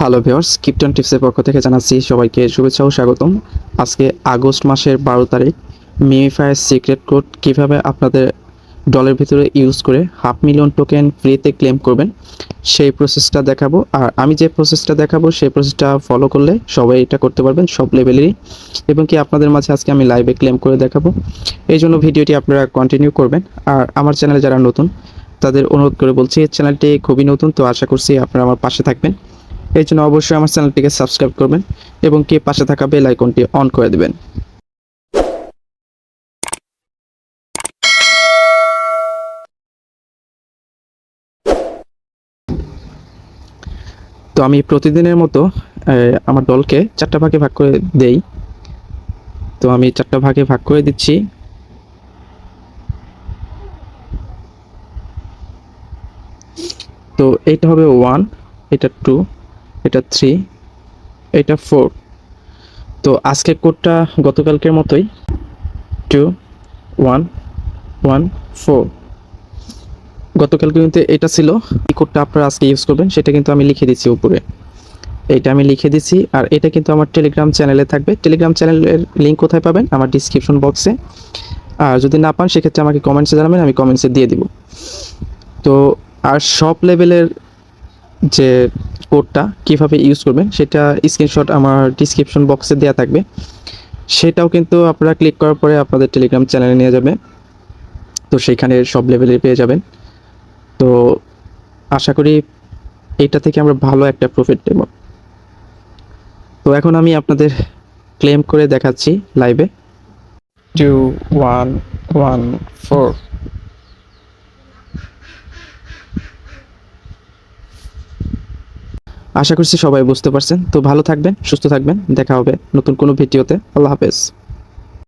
Hello viewers, krypton টিপসের পক্ষ থেকে জানাচ্ছি সবাইকে শুভেচ্ছা ও স্বাগতম। আজকে আগস্ট মাসের 12 তারিখ মিমিফায়ের সিক্রেট কোড কীভাবে আপনাদের ডলের ভিতরে ইউজ করে 500,000 টোকেন ফ্রিতে ক্লেম করবেন সেই প্রসেসটা দেখাবো। আর আমি যে প্রসেসটা দেখাবো সেই প্রসেসটা ফলো করলে সবাই এটা করতে পারবেন, সব লেভেলেরই, এবং কি আপনাদের মাঝে আজকে আমি লাইভে ক্লেম করে দেখাবো। এই জন্য ভিডিওটি আপনারা কন্টিনিউ করবেন। আর আমার চ্যানেলে যারা নতুন তাদের অনুরোধ করে বলছি, এই চ্যানেলটি খুবই নতুন, তো আশা করছি আপনারা আমার পাশে থাকবেন। এই জন্য অবশ্যই আমার চ্যানেলটিকে সাবস্ক্রাইব করবেন এবং কি পাশে থাকা বেল আইকনটি অন করে দেবেন। তো আমি প্রতিদিনের মতো আমার দলকে 4টা ভাগে ভাগ করে দেই। তো আমি 4টা ভাগে ভাগ করে দিচ্ছি। তো এইটা হবে 1, এটা 2, এটা 3, এটা 4। তো আজকে কোডটা গতকালকের মতোই 2 1 1 4। গতকালকে কিন্তু এটা ছিল। এই কোডটা আপনারা আজকে ইউজ করবেন সেটা কিন্তু আমি লিখে দিচ্ছি উপরে, এইটা আমি লিখে দিচ্ছি। আর এটা কিন্তু আমার টেলিগ্রাম চ্যানেলে থাকবে। টেলিগ্রাম চ্যানেলের লিঙ্ক কোথায় পাবেন? আমার ডিসক্রিপশন বক্সে। আর যদি না পান সেক্ষেত্রে আমাকে কমেন্টসে জানাবেন, আমি কমেন্টসে দিয়ে দিব। তো আর সব লেভেলের যে কোডটা কীভাবে ইউজ করবেন সেটা স্ক্রিনশট আমার ডিসক্রিপশন বক্সে দেওয়া থাকবে, সেটাও কিন্তু আপনারা ক্লিক করার পরে আপনাদের টেলিগ্রাম চ্যানেলে নিয়ে যাবে। তো সেইখানে সব লেভেলের পেয়ে যাবেন। তো আশা করি এইটা থেকে আমরা ভালো একটা প্রফিট দেব। তো এখন আমি আপনাদের ক্লেম করে দেখাচ্ছি লাইভে। 2 1 1 4। আশা করছি সবাই বুঝতে পারছেন। তো ভালো থাকবেন, সুস্থ থাকবেন, দেখা হবে নতুন কোনো ভিডিওতে। আল্লাহ হাফেজ।